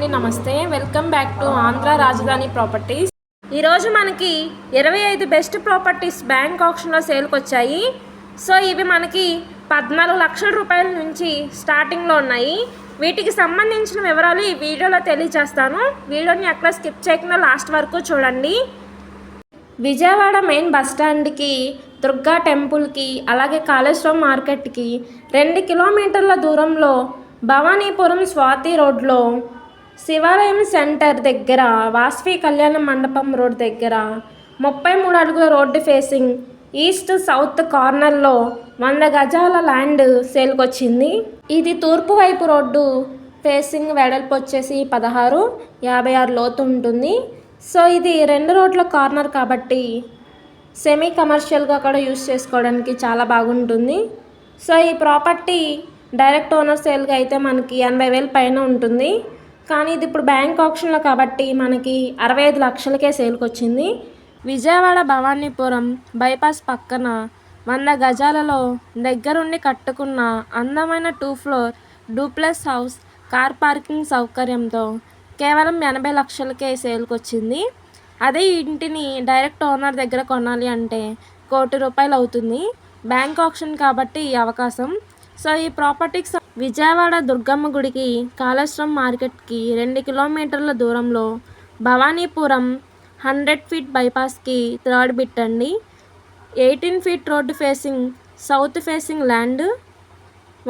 అండి, నమస్తే. Welcome back to Andhra రాజధాని ప్రాపర్టీస్. ఈరోజు మనకి 25 బెస్ట్ ప్రాపర్టీస్ బ్యాంక్ ఆక్షన్లో సేల్కి వచ్చాయి. సో ఇవి మనకి 14 లక్షల రూపాయల నుంచి స్టార్టింగ్లో ఉన్నాయి. వీటికి సంబంధించిన వివరాలు ఈ వీడియోలో తెలియజేస్తాను. వీడియోని ఎక్కడ స్కిప్ చేయకుండా లాస్ట్ వరకు చూడండి. విజయవాడ మెయిన్ బస్టాండ్కి, దుర్గా టెంపుల్కి, అలాగే కాళేశ్వరం మార్కెట్కి 2 కిలోమీటర్ల దూరంలో భవానీపురం స్వాతి రోడ్లో శివాలయం సెంటర్ దగ్గర, వాసవి కళ్యాణ మండపం రోడ్ దగ్గర 33 అడుగుల రోడ్డు ఫేసింగ్ ఈస్ట్ సౌత్ కార్నర్లో 100 గజాల ల్యాండ్ సేల్కి వచ్చింది. ఇది తూర్పు వైపు రోడ్డు ఫేసింగ్, వెడల్పు వచ్చేసి 16, 56 లోతు ఉంటుంది. సో ఇది 2 రోడ్ల కార్నర్ కాబట్టి సెమీ కమర్షియల్గా కూడా యూస్ చేసుకోవడానికి చాలా బాగుంటుంది. సో ఈ ప్రాపర్టీ డైరెక్ట్ ఓనర్ సేల్గా అయితే మనకి 80,000 పైన ఉంటుంది. కానీ ఇది ఇప్పుడు బ్యాంక్ ఆప్షన్లో కాబట్టి మనకి 65 లక్షలకే సేల్కి వచ్చింది. విజయవాడ భవానీపురం బైపాస్ పక్కన 100 గజాలలో దగ్గరుండి కట్టుకున్న అందమైన 2 floor duplex house car parking సౌకర్యంతో కేవలం 80 లక్షలకే సేల్కి వచ్చింది. అదే ఇంటిని డైరెక్ట్ ఓనర్ దగ్గర కొనాలి అంటే ₹1 కోటి అవుతుంది. బ్యాంక్ ఆప్షన్ కాబట్టి ఈ అవకాశం. సో ఈ ప్రాపర్టీకి విజయవాడ దుర్గమ్మ గుడికి, కాళేశ్వరం మార్కెట్కి 2 కిలోమీటర్ల దూరంలో భవానీపురం 100 ఫీట్ బైపాస్కి 3rd బిట్ అండి. 18 feet road facing south facing land,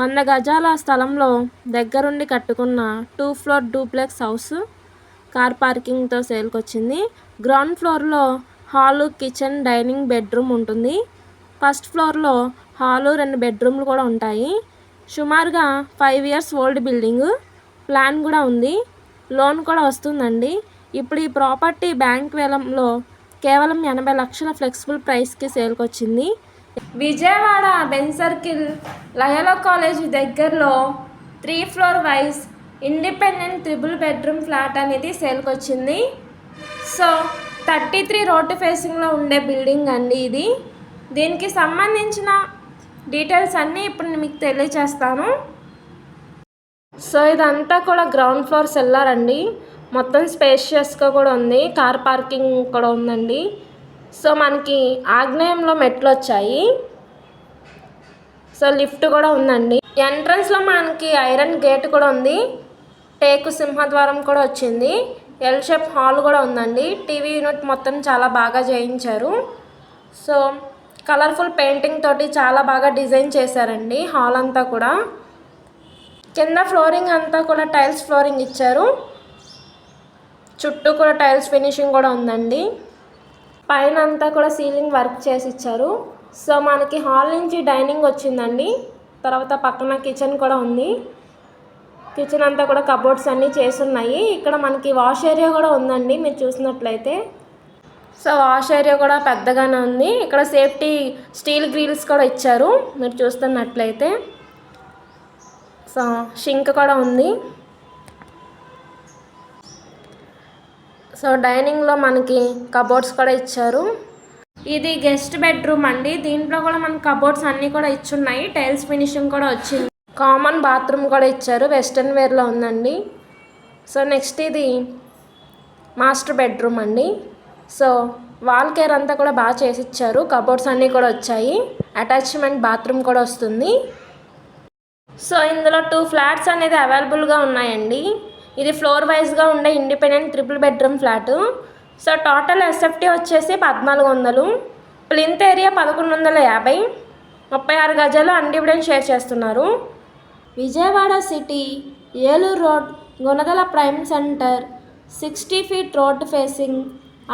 100 గజాల స్థలంలో దగ్గరుండి కట్టుకున్న 2 ఫ్లోర్ డూప్లెక్స్ హౌస్ కార్ పార్కింగ్తో సేల్కి వచ్చింది. గ్రౌండ్ ఫ్లోర్లో హాలు, కిచెన్, డైనింగ్, బెడ్రూమ్ ఉంటుంది. ఫస్ట్ ఫ్లోర్లో హాలు, 2 బెడ్రూమ్లు కూడా ఉంటాయి. సుమారుగా 5 ఇయర్స్ ఓల్డ్ బిల్డింగ్, ప్లాన్ కూడా ఉంది, లోన్ కూడా వస్తుందండి. ఇప్పుడు ఈ ప్రాపర్టీ బ్యాంక్ వేలంలో కేవలం 80 లక్షల ఫ్లెక్సిబుల్ ప్రైస్కి సేల్కి వచ్చింది. Vijayawada Benz circle Loyola college దగ్గరలో 3 floor wise independent 3 bedroom flat అనేది సేల్కి వచ్చింది. సో 33 రోడ్డు ఫేసింగ్లో ఉండే బిల్డింగ్ అండి ఇది. దీనికి సంబంధించిన డీటెయిల్స్ అన్నీ ఇప్పుడు మీకు తెలియజేస్తాను. సో ఇదంతా కూడా గ్రౌండ్ ఫ్లోర్ సెల్లార్ అండి. మొత్తం స్పేషియస్గా కూడా ఉంది, కార్ పార్కింగ్ కూడా ఉందండి. సో మనకి ఆగ్నేయంలో మెట్లు వచ్చాయి. సో లిఫ్ట్ కూడా ఉందండి. ఎంట్రన్స్లో మనకి ఐరన్ గేట్ కూడా ఉంది, టేకు సింహద్వారం కూడా వచ్చింది. ఎల్ షేప్ హాల్ కూడా ఉందండి. టీవీ యూనిట్ మొత్తం చాలా బాగా చేయించారు. సో కలర్ఫుల్ పెయింటింగ్ తోటి చాలా బాగా డిజైన్ చేశారండి హాల్ అంతా కూడా. కింద ఫ్లోరింగ్ అంతా కూడా టైల్స్ ఫ్లోరింగ్ ఇచ్చారు, చుట్టూ కూడా టైల్స్ ఫినిషింగ్ కూడా ఉందండి. పైన అంతా కూడా సీలింగ్ వర్క్ చేసి ఇచ్చారు. సో మనకి హాల్ నుంచి డైనింగ్ వచ్చిందండి. తర్వాత పక్కన కిచెన్ కూడా ఉంది. కిచెన్ అంతా కూడా కబోర్డ్స్ అన్నీ చేసున్నాయి. ఇక్కడ మనకి వాష్ ఏరియా కూడా ఉందండి మీరు చూసినట్లయితే. సో వాష్ ఏరియా కూడా పెద్దగానే ఉంది. ఇక్కడ సేఫ్టీ స్టీల్ గ్రిల్స్ కూడా ఇచ్చారు మీరు చూస్తున్నట్లయితే. సో షింక్ కూడా ఉంది. సో డైనింగ్లో మనకి కబోర్డ్స్ కూడా ఇచ్చారు. ఇది గెస్ట్ బెడ్రూమ్ అండి. దీంట్లో కూడా మనకి కబోర్డ్స్ అన్నీ కూడా ఇచ్చున్నాయి, టైల్స్ ఫినిషింగ్ కూడా వచ్చింది. కామన్ బాత్రూమ్ కూడా ఇచ్చారు, వెస్ట్రన్ వేర్లో ఉందండి. సో నెక్స్ట్ ఇది మాస్టర్ బెడ్రూమ్ అండి. సో వాల్ కేర్ అంతా కూడా బాగా చేసి ఇచ్చారు, కబోర్డ్స్ అన్నీ కూడా వచ్చాయి, అటాచ్మెంట్ బాత్రూమ్ కూడా వస్తుంది. సో ఇందులో 2 ఫ్లాట్స్ అనేది అవైలబుల్గా ఉన్నాయండి. ఇది ఫ్లోర్ వైజ్గా ఉండే independent 3 bedroom flat. So total SFT వచ్చేసి 1400, ప్లింత్ ఏరియా 1150, 36 గజాలు అన్డివిడెంట్ షేర్ చేస్తున్నారు. Vijayawada city, Eluru road, Gunadala prime centre 60 feet road facing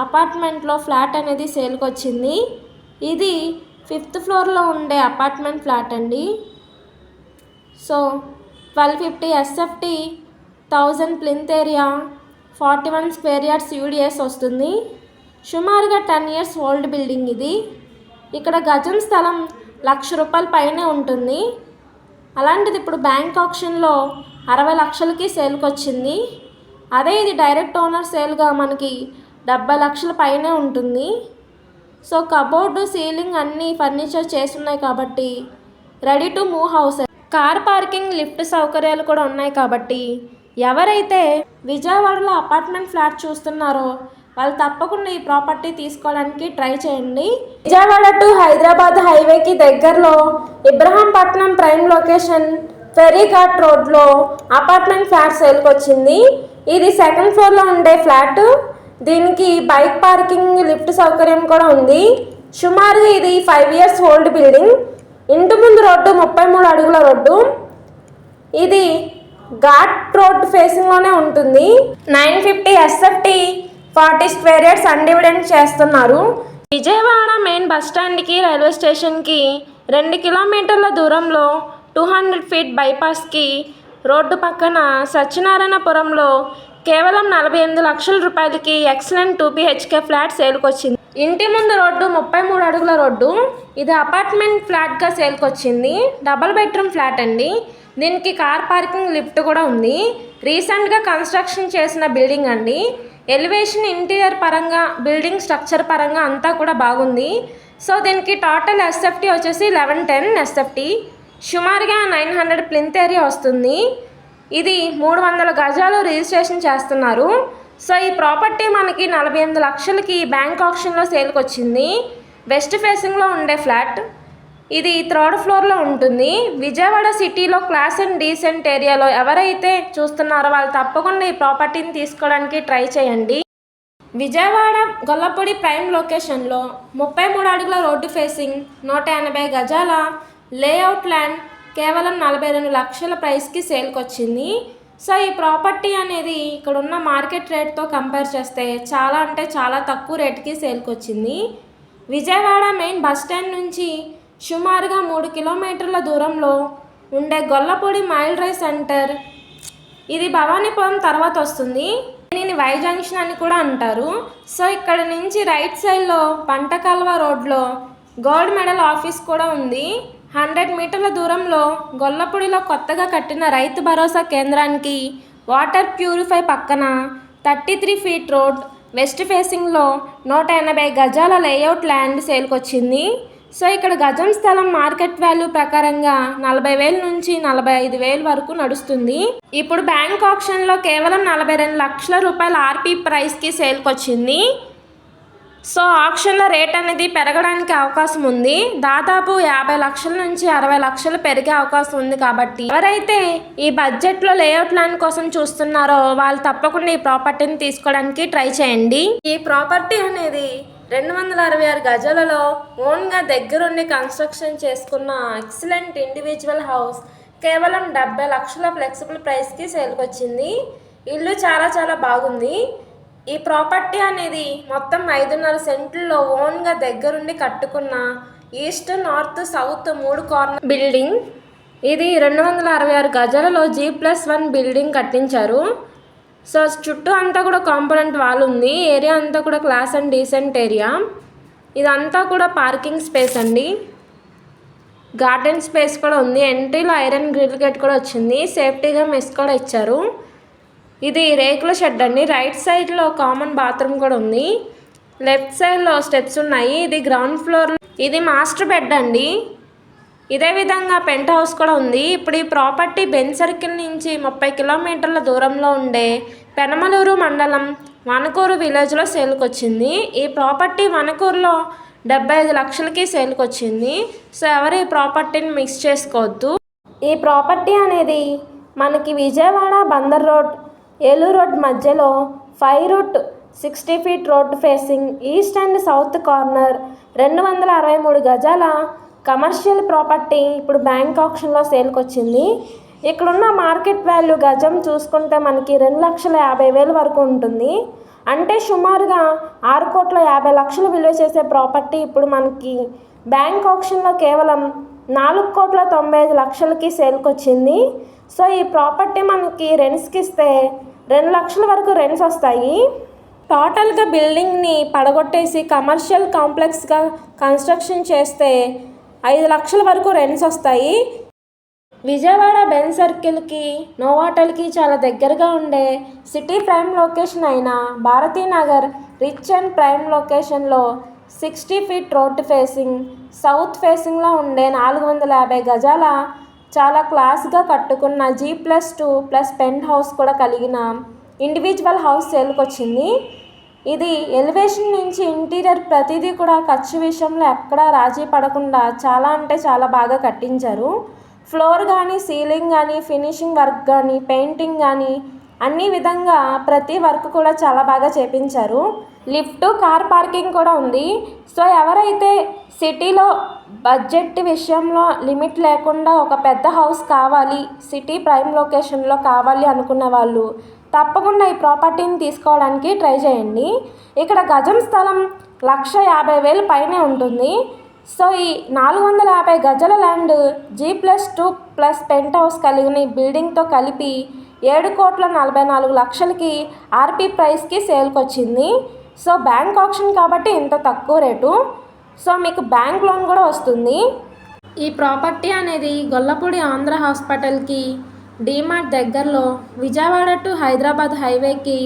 అపార్ట్మెంట్లో ఫ్లాట్ అనేది సేల్కి వచ్చింది. ఇది 5th ఫ్లోర్లో ఉండే అపార్ట్మెంట్ ఫ్లాట్ అండి. So 1250 SFT, 1000 plinth area, 41 square yards UDS వస్తుంది. సుమారుగా 10 ఇయర్స్ ఓల్డ్ బిల్డింగ్ ఇది. ఇక్కడ గజం స్థలం ₹1,00,000 పైనే ఉంటుంది. అలాంటిది ఇప్పుడు బ్యాంక్ ఆప్షన్లో 60 లక్షలకి సేల్కి వచ్చింది. అదే ఇది డైరెక్ట్ ఓనర్ సేల్గా మనకి 70 లక్షల పైనే ఉంటుంది. సో కబోర్డు, సీలింగ్ అన్నీ ఫర్నిచర్ చేస్తున్నాయి కాబట్టి ready to move house. Car parking, lift సౌకర్యాలు కూడా ఉన్నాయి కాబట్టి ఎవరైతే విజయవాడలో అపార్ట్మెంట్ ఫ్లాట్ చూస్తున్నారో వాళ్ళు తప్పకుండా ఈ ప్రాపర్టీ తీసుకోవడానికి ట్రై చేయండి. విజయవాడ టు హైదరాబాద్ హైవేకి దగ్గరలో ఇబ్రహాంపట్నం ప్రైమ్ లొకేషన్ ఫెరీఘాట్ రోడ్లో అపార్ట్మెంట్ ఫ్లాట్ సేల్కి వచ్చింది. ఇది సెకండ్ ఫ్లోర్లో ఉండే ఫ్లాట్. దీనికి బైక్ పార్కింగ్, లిఫ్ట్ సౌకర్యం కూడా ఉంది. సుమారుగా ఇది 5 years ఓల్డ్ బిల్డింగ్. ఇంటి ముందు రోడ్డు 33 అడుగుల రోడ్డు. ఇది ఘాట్ రోడ్ ఫేసింగ్లోనే ఉంటుంది. 950 SFT 40 స్క్వేర్ యార్డ్స్ అన్డివిడెంట్ చేస్తున్నారు. విజయవాడ మెయిన్ బస్టాండ్కి రైల్వే స్టేషన్కి 2 కిలోమీటర్ల దూరంలో 200 feet బైపాస్కి రోడ్డు పక్కన సత్యనారాయణపురంలో కేవలం 48 లక్షల రూపాయలకి ఎక్సలెంట్ 2 BHK ఫ్లాట్ సేల్కి వచ్చింది. ఇంటి ముందు రోడ్డు 33 అడుగుల రోడ్డు. ఇది అపార్ట్మెంట్ ఫ్లాట్గా సేల్కి వచ్చింది. డబల్ బెడ్రూమ్ ఫ్లాట్ అండి. దీనికి కార్ పార్కింగ్, లిఫ్ట్ కూడా ఉంది. రీసెంట్గా కన్స్ట్రక్షన్ చేసిన బిల్డింగ్ అండి. ఎలివేషన్, ఇంటీరియర్ పరంగా, బిల్డింగ్ స్ట్రక్చర్ పరంగా అంతా కూడా బాగుంది. సో దీనికి టోటల్ SFT వచ్చేసి 1110 SFT. సుమారుగా 900 ప్లింత్ ఏరియా వస్తుంది. ఇది 300 గజాలు రిజిస్ట్రేషన్ చేస్తున్నారు. సో ఈ ప్రాపర్టీ మనకి 48 లక్షలకి బ్యాంక్ ఆప్షన్లో సేల్కి వచ్చింది. వెస్ట్ ఫేసింగ్లో ఉండే ఫ్లాట్. ఇది 3rd ఫ్లోర్లో ఉంటుంది. విజయవాడ సిటీలో క్లాస్ అండ్ డీసెంట్ ఏరియాలో ఎవరైతే చూస్తున్నారో వాళ్ళు తప్పకుండా ఈ ప్రాపర్టీని తీసుకోవడానికి ట్రై చేయండి. విజయవాడ గొల్లపూడి ప్రైమ్ లొకేషన్లో 33 అడుగుల రోడ్డు ఫేసింగ్ 180 గజాల లేఅవుట్ ల్యాండ్ కేవలం 42 లక్షల ప్రైస్కి సేల్కి వచ్చింది. సో ఈ ప్రాపర్టీ అనేది ఇక్కడ ఉన్న మార్కెట్ రేట్తో కంపేర్ చేస్తే చాలా అంటే చాలా తక్కువ రేట్కి సేల్కి వచ్చింది. విజయవాడ మెయిన్ బస్ స్టాండ్ నుంచి సుమారుగా 3 కిలోమీటర్ల దూరంలో ఉండే గొల్లపూడి మైల్ డ్రైవ్ సెంటర్. ఇది భవానీపురం తర్వాత వస్తుంది. దీనిని వై జంక్షన్ అని కూడా అంటారు. సో ఇక్కడ నుంచి రైట్ సైడ్లో పంటకాల్వ రోడ్లో గోల్డ్ మెడల్ ఆఫీస్ కూడా ఉంది. 100 మీటర్ల దూరంలో గొల్లపూడిలో కొత్తగా కట్టిన రైతు భరోసా కేంద్రానికి వాటర్ ప్యూరిఫై పక్కన 33 feet రోడ్ వెస్ట్ ఫేసింగ్లో 180 గజాల లేఅవుట్ ల్యాండ్ సేల్కి వచ్చింది. సో ఇక్కడ గజం స్థలం మార్కెట్ వాల్యూ ప్రకారంగా 40,000 నుంచి 45,000 వరకు నడుస్తుంది. ఇప్పుడు బ్యాంక్ ఆప్షన్లో కేవలం 42 లక్షల రూపాయల RP ప్రైస్కి సేల్కి వచ్చింది. సో ఆప్షన్ల రేట్ అనేది పెరగడానికి అవకాశం ఉంది. దాదాపు 50 లక్షల నుంచి 60 లక్షలు పెరిగే అవకాశం ఉంది. కాబట్టి ఎవరైతే ఈ బడ్జెట్లో లేఅవుట్ ల్యాండ్ కోసం చూస్తున్నారో వాళ్ళు తప్పకుండా ఈ ప్రాపర్టీని తీసుకోవడానికి ట్రై చేయండి. ఈ ప్రాపర్టీ అనేది 266 గజాలలో ఓన్గా దగ్గరుండి కన్స్ట్రక్షన్ చేసుకున్న ఎక్సలెంట్ ఇండివిజువల్ హౌస్ కేవలం 70 లక్షల ఫ్లెక్సిబుల్ ప్రైస్కి సేల్కి వచ్చింది. ఇల్లు చాలా చాలా బాగుంది. ఈ ప్రాపర్టీ అనేది మొత్తం 5.5 సెంట్లలో ఓన్గా దగ్గరుండి కట్టుకున్న east, north, south 3 corner building. ఇది 266 గజాలలో G+1 బిల్డింగ్ కట్టించారు. సో చుట్టూ అంతా కూడా కాంపౌండ్ వాల్ ఉంది. ఏరియా అంతా కూడా క్లాస్ అండ్ డీసెంట్ ఏరియా. ఇదంతా కూడా పార్కింగ్ స్పేస్ అండి. గార్డెన్ స్పేస్ కూడా ఉంది. ఎంట్రీలో ఐరన్ గ్రిల్ గేట్ కూడా వచ్చింది. సేఫ్టీగా మెస్ కూడా ఇచ్చారు. ఇది రేకుల షెడ్ అండి. రైట్ సైడ్లో కామన్ బాత్రూమ్ కూడా ఉంది. లెఫ్ట్ సైడ్లో స్టెప్స్ ఉన్నాయి. ఇది గ్రౌండ్ ఫ్లోర్. ఇది మాస్టర్ బెడ్ అండి. ఇదే విధంగా పెంట్ హౌస్ కూడా ఉంది. ఇప్పుడు ఈ ప్రాపర్టీ బెంజ్ సర్కిల్ నుంచి 30 కిలోమీటర్ల దూరంలో ఉండే పెనమలూరు మండలం వనకూరు విలేజ్లో సేల్కి వచ్చింది. ఈ ప్రాపర్టీ వనకూరులో 75 లక్షలకి సేల్కి వచ్చింది. సో ఎవరు ఈ ప్రాపర్టీని మిక్స్ చేసుకోవద్దు. ఈ ప్రాపర్టీ అనేది మనకి విజయవాడ బందర్ రోడ్, ఏలూరు రోడ్ మధ్యలో 5 route 60 feet road facing east and south corner 263 గజాల కమర్షియల్ ప్రాపర్టీ ఇప్పుడు బ్యాంక్ ఆప్షన్లో సేల్కి వచ్చింది. ఇక్కడున్న మార్కెట్ వాల్యూ గజం చూసుకుంటే మనకి 2,50,000 వరకు ఉంటుంది. అంటే సుమారుగా 6,50,00,000 విలువ చేసే ప్రాపర్టీ ఇప్పుడు మనకి బ్యాంక్ ఆప్షన్లో కేవలం 4,95,00,000కి సేల్కి వచ్చింది. సో ఈ ప్రాపర్టీ మనకి రెంట్స్కి ఇస్తే 2 లక్షల వరకు రెంట్స్ వస్తాయి. టోటల్గా బిల్డింగ్ని పడగొట్టేసి కమర్షియల్ కాంప్లెక్స్గా కన్స్ట్రక్షన్ చేస్తే 5 లక్షల వరకు రెంట్స్ వస్తాయి. విజయవాడ బెంజ్ సర్కిల్కి, నోవాటల్కి చాలా దగ్గరగా ఉండే సిటీ ప్రైమ్ లొకేషన్ అయిన భారతీనగర్ రిచ్ అండ్ ప్రైమ్ లొకేషన్లో 60 feet రోడ్ ఫేసింగ్ సౌత్ ఫేసింగ్లో ఉండే 450 గజాల చాలా క్లాస్గా కట్టుకున్న G+2+ పెంట్ హౌస్ కూడా కలిగిన ఇండివిజువల్ హౌస్ సేల్కి వచ్చింది. ఇది ఎలివేషన్ నుంచి ఇంటీరియర్ ప్రతిదీ కూడా ఖర్చు విషయంలో ఎక్కడా రాజీ పడకుండా చాలా అంటే చాలా బాగా కట్టించారు. ఫ్లోర్ కానీ, సీలింగ్ కానీ, ఫినిషింగ్ వర్క్ కానీ, పెయింటింగ్ కానీ అన్ని విధంగా ప్రతి వర్క్ కూడా చాలా బాగా చేపించారు. లిఫ్ట్, కార్ పార్కింగ్ కూడా ఉంది. సో ఎవరైతే సిటీలో బడ్జెట్ విషయంలో లిమిట్ లేకుండా ఒక పెద్ద హౌస్ కావాలి, సిటీ ప్రైమ్ లొకేషన్లో కావాలి అనుకున్న వాళ్ళు తప్పకుండా ఈ ప్రాపర్టీని తీసుకోవడానికి ట్రై చేయండి. ఇక్కడ గజం స్థలం 1,50,000 పైనే ఉంటుంది. సో ఈ 450 గజాల ల్యాండ్ G+2+ పెంట్ హౌస్ కలిగిన ఈ బిల్డింగ్తో కలిపి 7,44,00,000కి ఆర్పీ ప్రైస్కి సేల్కి వచ్చింది. సో బ్యాంక్ ఆప్షన్ కాబట్టి ఇంత తక్కువ రేటు. సో మీకు బ్యాంక్ లోన్ కూడా వస్తుంది. ఈ ప్రాపర్టీ అనేది గొల్లపూడి ఆంధ్ర హాస్పిటల్కి డీమార్ట్ దగ్గరలో విజయవాడ టు హైదరాబాద్ హైవేకి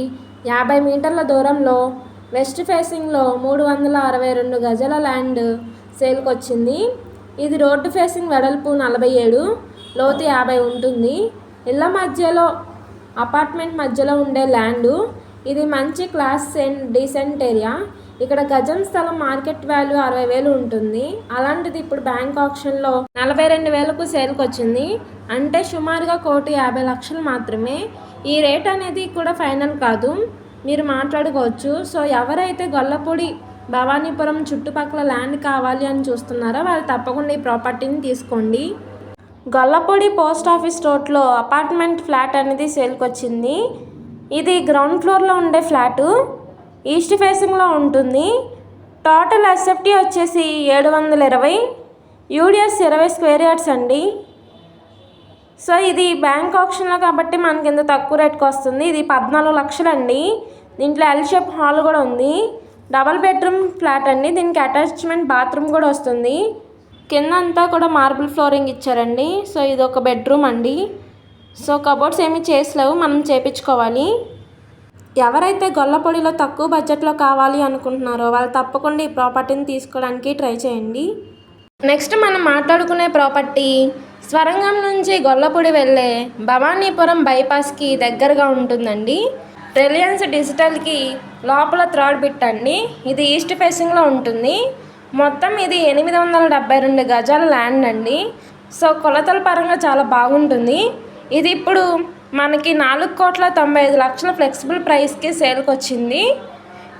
50 మీటర్ల దూరంలో వెస్ట్ ఫేసింగ్లో 362 గజాల ల్యాండ్ సేల్కి వచ్చింది. ఇది రోడ్డు ఫేసింగ్ వెడల్పు 47, లోతు 50 ఉంటుంది. ఇళ్ళ మధ్యలో అపార్ట్మెంట్ మధ్యలో ఉండే ల్యాండు. ఇది మంచి క్లాస్ అండ్ డీసెంట్ ఏరియా. ఇక్కడ గజం స్థలం మార్కెట్ వాల్యూ 60,000 ఉంటుంది. అలాంటిది ఇప్పుడు బ్యాంక్ ఆప్షన్లో 42,000కు సేల్కి వచ్చింది. అంటే సుమారుగా 1,50,00,000 మాత్రమే. ఈ రేట్ అనేది కూడా ఫైనల్ కాదు, మీరు మాట్లాడుకోవచ్చు. సో ఎవరైతే గొల్లపూడి, భవానీపురం చుట్టుపక్కల ల్యాండ్ కావాలి అని చూస్తున్నారో వాళ్ళు తప్పకుండా ఈ ప్రాపర్టీని తీసుకోండి. గొల్లపూడి పోస్ట్ ఆఫీస్ రోడ్లో అపార్ట్మెంట్ ఫ్లాట్ అనేది సేల్కి వచ్చింది. ఇది గ్రౌండ్ ఫ్లోర్లో ఉండే ఫ్లాటు, ఈస్ట్ ఫేసింగ్లో ఉంటుంది. టోటల్ ఎస్ఎఫ్టీ వచ్చేసి 720, యూడిఎస్ 20 స్క్వేర్ యార్డ్స్ అండి. సో ఇది బ్యాంక్ ఆప్షన్లో కాబట్టి మనకి ఇంత తక్కువ రేట్కి వస్తుంది. ఇది 14 లక్షలు అండి. దీంట్లో ఎల్ షేప్ హాల్ కూడా ఉంది. డబల్ బెడ్రూమ్ ఫ్లాట్ అండి. దీనికి అటాచ్మెంట్ బాత్రూమ్ కూడా వస్తుంది. కింద అంతా కూడా మార్బుల్ ఫ్లోరింగ్ ఇచ్చారండి. సో ఇది ఒక బెడ్రూమ్ అండి. సో కబోర్డ్స్ ఏమీ చేసలేవు, మనం చేపించుకోవాలి. ఎవరైతే గొల్లపొడిలో తక్కువ బడ్జెట్లో కావాలి అనుకుంటున్నారో వాళ్ళు తప్పకుండా ఈ ప్రాపర్టీని తీసుకోవడానికి ట్రై చేయండి. నెక్స్ట్ మనం మాట్లాడుకునే ప్రాపర్టీ స్వరంగం నుంచి గొల్లపొడి వెళ్ళే భవానీపురం బైపాస్కి దగ్గరగా ఉంటుందండి. రిలయన్స్ డిజిటల్కి లోపల థర్డ్ బిట్ అండి. ఇది ఈస్ట్ ఫేసింగ్లో ఉంటుంది. మొత్తం ఇది 872 గజాల ల్యాండ్ అండి. సో కొలతల పరంగా చాలా బాగుంటుంది. ఇది ఇప్పుడు మనకి 4,95,00,000 ఫ్లెక్సిబుల్ ప్రైస్కి సేల్కి వచ్చింది.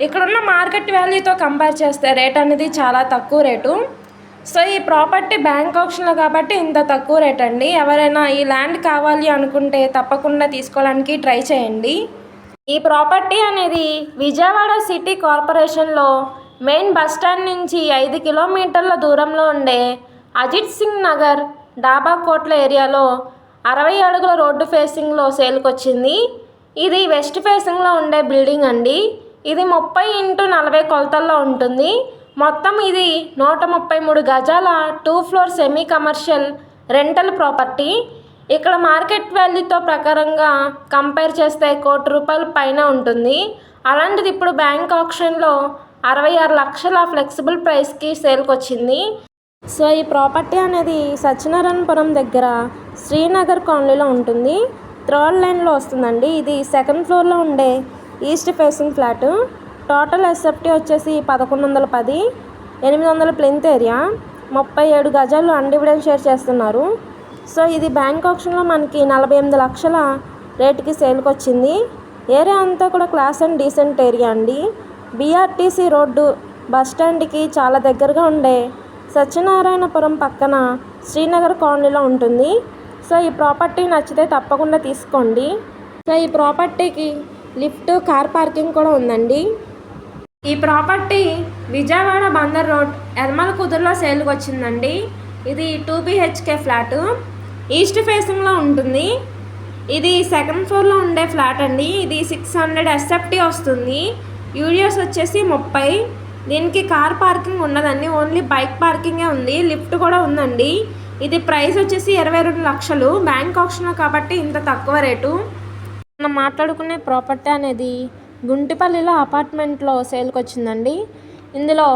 ఇక్కడున్న మార్కెట్ వాల్యూతో కంపేర్ చేస్తే రేట్ అనేది చాలా తక్కువ రేటు. సో ఈ ప్రాపర్టీ బ్యాంక్ ఆప్షన్లో కాబట్టి ఇంత తక్కువ రేట్ అండి. ఎవరైనా ఈ ల్యాండ్ కావాలి అనుకుంటే తప్పకుండా తీసుకోవడానికి ట్రై చేయండి. ఈ ప్రాపర్టీ అనేది విజయవాడ సిటీ కార్పొరేషన్లో మెయిన్ బస్టాండ్ నుంచి 5 కిలోమీటర్ల దూరంలో ఉండే అజిత్ సింగ్ నగర్ డాబా కోట్ల ఏరియాలో 60 అడుగుల రోడ్డు ఫేసింగ్లో సేల్కి వచ్చింది. ఇది వెస్ట్ ఫేసింగ్లో ఉండే బిల్డింగ్ అండి. ఇది 30x40 కొలతల్లో ఉంటుంది. మొత్తం ఇది 133 గజాల 2 floor semi commercial rental property. ఇక్కడ మార్కెట్ వాల్యూతో ప్రకారంగా కంపేర్ చేస్తే ₹1,00,00,000 పైన ఉంటుంది. అలాంటిది ఇప్పుడు బ్యాంక్ ఆప్షన్లో 66 లక్షల ఫ్లెక్సిబుల్ ప్రైస్కి సేల్కి వచ్చింది. సో ఈ ప్రాపర్టీ అనేది సత్యనారాయణపురం దగ్గర శ్రీనగర్ కాలనీలో ఉంటుంది. థర్డ్ లైన్లో వస్తుందండి. ఇది సెకండ్ ఫ్లోర్లో ఉండే east facing flat. Total SFT వచ్చేసి 1,110, 800 ప్లింత్ ఏరియా, 37 గజాలు అన్డివిడెంట్ షేర్ చేస్తున్నారు. సో ఇది బ్యాంక్ ఆప్షన్లో మనకి 48 లక్షల రేటుకి సేల్కి వచ్చింది. ఏరియా అంతా కూడా క్లాస్ అండ్ డీసెంట్ ఏరియా అండి. బీఆర్టీసీ రోడ్డు బస్టాండ్కి చాలా దగ్గరగా ఉండే సత్యనారాయణపురం పక్కన శ్రీనగర్ కాలనీలో ఉంటుంది. సో ఈ ప్రాపర్టీ నచ్చితే తప్పకుండా తీసుకోండి. సో ఈ ప్రాపర్టీకి లిఫ్ట్, కార్ పార్కింగ్ కూడా ఉందండి. ఈ ప్రాపర్టీ విజయవాడ బందర్ రోడ్ ఎర్మల కుదురులో సేల్కి వచ్చిందండి. ఇది 2 BHK ఫ్లాటు, ఈస్ట్ ఫేసింగ్లో ఉంటుంది. ఇది సెకండ్ ఫ్లోర్లో ఉండే ఫ్లాట్ అండి. ఇది 600 ఎస్ఎఫ్టీ వస్తుంది. యూడిఎస్ వచ్చేసి 30. దీనికి కార్ పార్కింగ్ ఉండదండి, ఓన్లీ బైక్ పార్కింగే ఉంది. లిఫ్ట్ కూడా ఉందండి. ఇది ప్రైస్ వచ్చేసి 22 లక్షలు. బ్యాంక్ ఆప్షన్ కాబట్టి ఇంత తక్కువ రేటు. మనం మాట్లాడుకునే ప్రాపర్టీ అనేది గుంటిపల్లిలో అపార్ట్మెంట్లో సేల్కి వచ్చిందండి. ఇందులో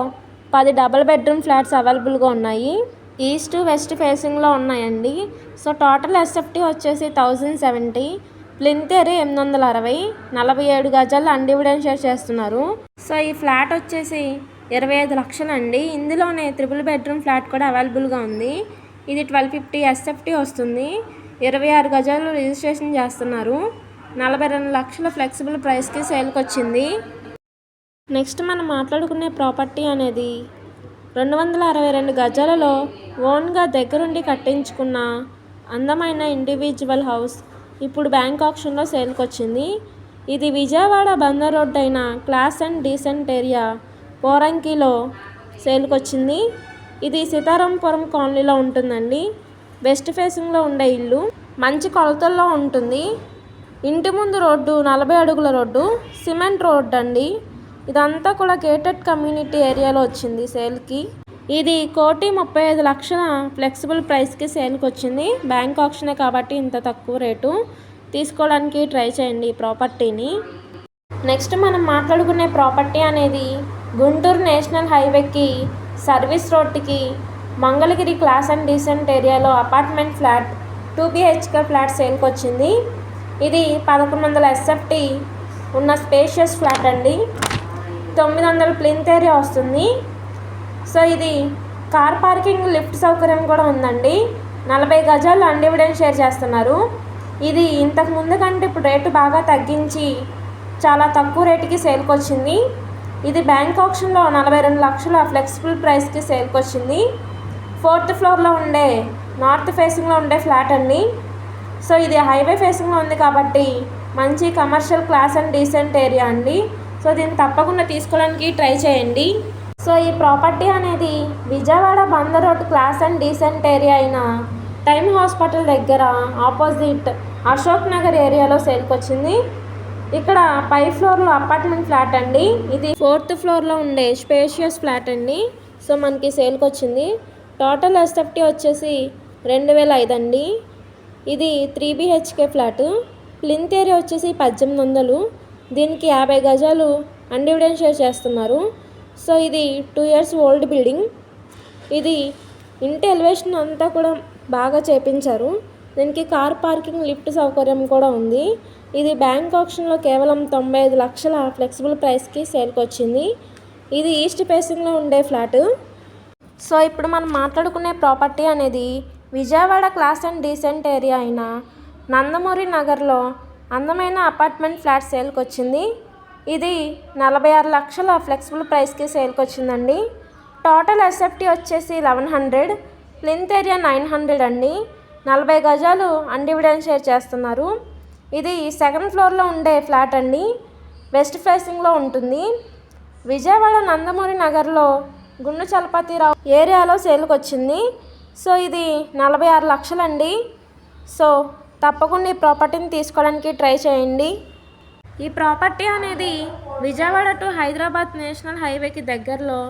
10 డబుల్ బెడ్రూమ్ ఫ్లాట్స్ అవైలబుల్గా ఉన్నాయి. ఈస్ట్ వెస్ట్ ఫేసింగ్లో ఉన్నాయండి. సో టోటల్ ఎస్ఎఫ్టీ వచ్చేసి 1070, ప్లింత్ ఏరియా 860, 47 గజాలు అన్డివిడెంట్ షేర్ చేస్తున్నారు. సో ఈ ఫ్లాట్ వచ్చేసి 25 లక్షలు అండి. ఇందులోనే 3 బెడ్రూమ్ ఫ్లాట్ కూడా అవైలబుల్గా ఉంది. ఇది 1250 ఎస్ఎఫ్టీ వస్తుంది. 26 గజాలు రిజిస్ట్రేషన్ చేస్తున్నారు. 42 లక్షల ఫ్లెక్సిబుల్ ప్రైస్కి సేల్కి వచ్చింది. నెక్స్ట్ మనం మాట్లాడుకునే ప్రాపర్టీ అనేది 262 గజాలలో ఓన్గా దగ్గరుండి కట్టించుకున్న అందమైన ఇండివిజువల్ హౌస్ ఇప్పుడు బ్యాంక్ ఆక్షన్లో సేల్కి వచ్చింది. ఇది విజయవాడ బందర్ రోడ్ అయిన క్లాస్ అండ్ డీసెంట్ ఏరియా పోరంకిలో సేల్కి వచ్చింది. ఇది సీతారాంపురం కాలనీలో ఉంటుందండి. వెస్ట్ ఫేసింగ్లో ఉండే ఇల్లు మంచి కొలతల్లో ఉంటుంది. ఇంటి ముందు రోడ్డు 40 అడుగుల రోడ్డు, సిమెంట్ రోడ్ అండి. ఇదంతా కూడా గేటెడ్ కమ్యూనిటీ ఏరియాలో వచ్చింది సేల్కి. ఇది 1,35 లక్షల ఫ్లెక్సిబుల్ ప్రైస్కి సేల్కి వచ్చింది. బ్యాంక్ ఆప్షనే కాబట్టి ఇంత తక్కువ రేటు. తీసుకోవడానికి ట్రై చేయండి ఈ ప్రాపర్టీని. నెక్స్ట్ మనం మాట్లాడుకునే ప్రాపర్టీ అనేది గుంటూరు నేషనల్ హైవేకి సర్వీస్ రోడ్డుకి మంగళగిరి క్లాస్ అండ్ డీసెంట్ ఏరియాలో అపార్ట్మెంట్ ఫ్లాట్ 2 BHK ఫ్లాట్ సేల్కి వచ్చింది. ఇది 1100 ఎస్ఎఫ్టీ ఉన్న స్పేషియస్ ఫ్లాట్ అండి. 900 ప్లింత్ ఏరియా వస్తుంది. సో ఇది కార్ పార్కింగ్ లిఫ్ట్ సౌకర్యం కూడా ఉందండి. 40 గజాలు అన్డివిడెంట్ షేర్ చేస్తున్నారు. ఇది ఇంతకు ముందు కంటే ఇప్పుడు రేటు బాగా తగ్గించి చాలా తక్కువ రేటుకి సేల్కి వచ్చింది. ఇది బ్యాంక్ ఆప్షన్లో 42 లక్షల ఫ్లెక్సిబుల్ ప్రైస్కి సేల్కి వచ్చింది. 4th ఫ్లోర్లో ఉండే నార్త్ ఫేసింగ్లో ఉండే ఫ్లాట్ అండి. సో ఇది హైవే ఫేసింగ్లో ఉంది కాబట్టి మంచి commercial class and decent area అండి. సో దీన్ని తప్పకుండా తీసుకోవడానికి ట్రై చేయండి. సో ఈ ప్రాపర్టీ అనేది Vijayawada Bandar road class and decent area అయిన టైమ్ హాస్పిటల్ దగ్గర ఆపోజిట్ అశోక్ నగర్ ఏరియాలో సేల్కి వచ్చింది. ఇక్కడ 5 ఫ్లోర్లో అపార్ట్మెంట్ ఫ్లాట్ అండి. ఇది 4th ఫ్లోర్లో ఉండే స్పేషియస్ ఫ్లాట్ అండి. సో మనకి సేల్కి వచ్చింది. టోటల్ ఎస్ఎఫ్టీ వచ్చేసి 2005 అండి. ఇది 3 BHK ఫ్లాటు. ప్లింత్ ఏరియా వచ్చేసి 1800. దీనికి 50 గజాలు అన్డివిడెంట్ షేర్ చేస్తున్నారు. సో ఇది 2 years ఓల్డ్ బిల్డింగ్. ఇది ఇంటి ఎలివేషన్ అంతా కూడా బాగా చేపించారు. దీనికి కార్ పార్కింగ్ లిఫ్ట్ సౌకర్యం కూడా ఉంది. ఇది బ్యాంక్ ఆప్షన్లో కేవలం 95 లక్షల ఫ్లెక్సిబుల్ ప్రైస్కి సేల్కి వచ్చింది. ఇది ఈస్ట్ ఫేసింగ్లో ఉండే ఫ్లాటు. సో ఇప్పుడు మనం మాట్లాడుకునే ప్రాపర్టీ అనేది Vijayawada class and decent area అయిన నందమూరి నగర్లో అందమైన అపార్ట్మెంట్ ఫ్లాట్ సేల్కి వచ్చింది. ఇది 46 లక్షల ఫ్లెక్సిబుల్ ప్రైస్కి సేల్కి వచ్చిందండి. టోటల్ ఎస్ఎఫ్టీ వచ్చేసి 1100, ప్లింత్ ఏరియా 900 అండి. 40 గజాలు అన్డివిడెంట్ షేర్ చేస్తున్నారు. ఇది 2nd ఫ్లోర్లో ఉండే ఫ్లాట్ అండి. వెస్ట్ ఫేసింగ్లో ఉంటుంది. విజయవాడ నందమూరి నగర్లో గుండు చలపతిరావు ఏరియాలో సేల్కి వచ్చింది. సో ఇది 46 లక్షలండి. సో తప్పకుండా ఈ ప్రాపర్టీని తీసుకోవడానికి ట్రై చేయండి. ఈ ప్రాపర్టీ అనేది విజయవాడ టు హైదరాబాద్ నేషనల్ హైవేకి దగ్గరలో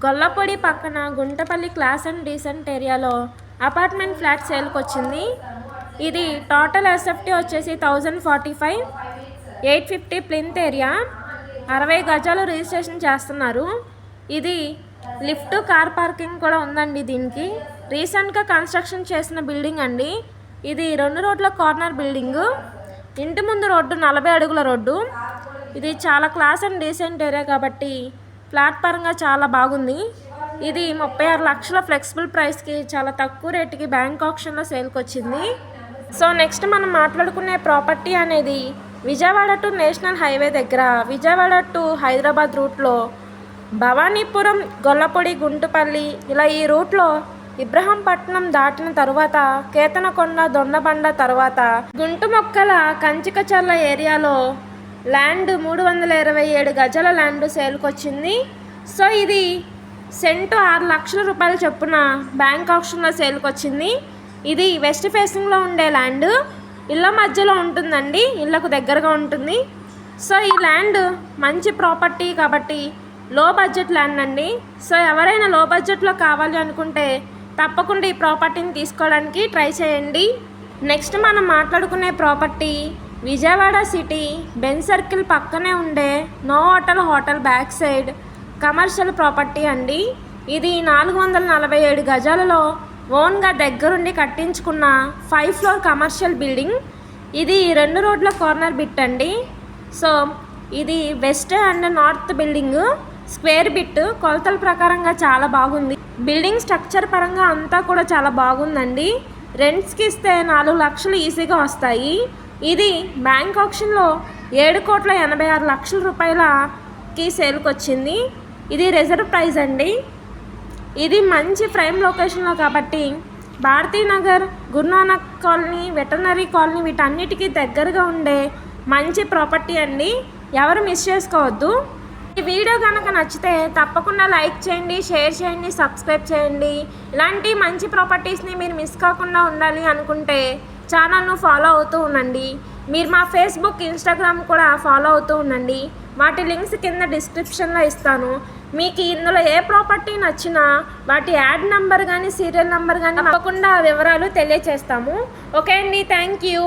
గొల్లపొడి పక్కన గుంటపల్లి క్లాస్ అండ్ డీసెంట్ ఏరియాలో అపార్ట్మెంట్ ఫ్లాట్ సేల్కి వచ్చింది. ఇది టోటల్ ఎస్ఎఫ్టీ వచ్చేసి 1045, 850 ప్లింత్ ఏరియా, 60 గజాలు రిజిస్ట్రేషన్ చేస్తున్నారు. ఇది లిఫ్ట్ కార్ పార్కింగ్ కూడా ఉందండి. దీనికి రీసెంట్గా కన్స్ట్రక్షన్ చేసిన బిల్డింగ్ అండి. ఇది 2 రోడ్ల కార్నర్ బిల్డింగు. ఇంటి ముందు రోడ్డు 40 అడుగుల రోడ్డు. ఇది చాలా క్లాస్ అండ్ డీసెంట్ ఏరియా కాబట్టి ఫ్లాట్ పరంగా చాలా బాగుంది. ఇది 36 లక్షల ఫ్లెక్సిబుల్ ప్రైస్కి చాలా తక్కువ రేటుకి బ్యాంక్ ఆప్షన్లో సేల్కి వచ్చింది. సో నెక్స్ట్ మనం మాట్లాడుకునే ప్రాపర్టీ అనేది విజయవాడ టు నేషనల్ హైవే దగ్గర విజయవాడ టు హైదరాబాద్ రూట్లో భవానీపురం, గొల్లపొడి, గుంటుపల్లి ఇలా ఈ రూట్లో ఇబ్రహంపట్నం దాటిన తరువాత కేతనకొండ, దొండబండ తర్వాత గుంటుమొక్కల కంచికచర్ల ఏరియాలో ల్యాండ్ 327 గజాల ల్యాండ్ సేల్కి వచ్చింది. సో ఇది సెంటు 6 లక్షల రూపాయలు చొప్పున బ్యాంక్ ఆప్షన్లో సేల్కి వచ్చింది. ఇది వెస్ట్ ఫేసింగ్లో ఉండే ల్యాండ్. ఇళ్ళ మధ్యలో ఉంటుందండి, ఇళ్ళకు దగ్గరగా ఉంటుంది. సో ఈ ల్యాండ్ మంచి ప్రాపర్టీ కాబట్టి లో బడ్జెట్ ల్యాండ్ అండి. సో ఎవరైనా లో బడ్జెట్లో కావాలి అనుకుంటే తప్పకుండా ఈ ప్రాపర్టీని తీసుకోవడానికి ట్రై చేయండి. నెక్స్ట్ మనం మాట్లాడుకునే property Vijayawada city Benz circle పక్కనే ఉండే Novotel back side commercial property అండి. ఇది 447 గజాలలో ఓన్గా దగ్గరుండి కట్టించుకున్న 5 ఫ్లోర్ కమర్షియల్ బిల్డింగ్. ఇది 2 రోడ్ల కార్నర్ బిట్ అండి. సో ఇది west and north building. Square bit కొలతల ప్రకారంగా చాలా బాగుంది. బిల్డింగ్ స్ట్రక్చర్ పరంగా అంతా కూడా చాలా బాగుందండి. రెంట్స్కి ఇస్తే 4 లక్షలు ఈజీగా వస్తాయి. ఇది బ్యాంక్ ఆక్షన్లో 7,86,00,000 రూపాయలకి సేల్కి వచ్చింది. ఇది రిజర్వ్ ప్రైస్ అండి. ఇది మంచి ప్రైమ్ లొకేషన్లో కాబట్టి Bharathi Nagar, Guru Nanak colony, veterinary colony వీటన్నిటికీ దగ్గరగా ఉండే మంచి ప్రాపర్టీ అండి. ఎవరు మిస్ చేసుకోవద్దు. ఈ వీడియో కనుక నచ్చితే తప్పకుండా లైక్ చేయండి, షేర్ చేయండి, సబ్స్క్రైబ్ చేయండి. ఇలాంటి మంచి ప్రాపర్టీస్ని మీరు మిస్ కాకుండా ఉండాలి అనుకుంటే ఛానల్ను ఫాలో అవుతూ ఉండండి. మీరు మా ఫేస్బుక్, ఇన్స్టాగ్రామ్ కూడా ఫాలో అవుతూ ఉండండి. వాటి లింక్స్ కింద డిస్క్రిప్షన్లో ఇస్తాను. మీకు ఇందులో ఏ ప్రాపర్టీ నచ్చినా వాటి యాడ్ నెంబర్ కానీ సీరియల్ నెంబర్ కానీ తప్పకుండా వివరాలు తెలియచేస్తాము. ఓకే అండి, థ్యాంక్ యూ.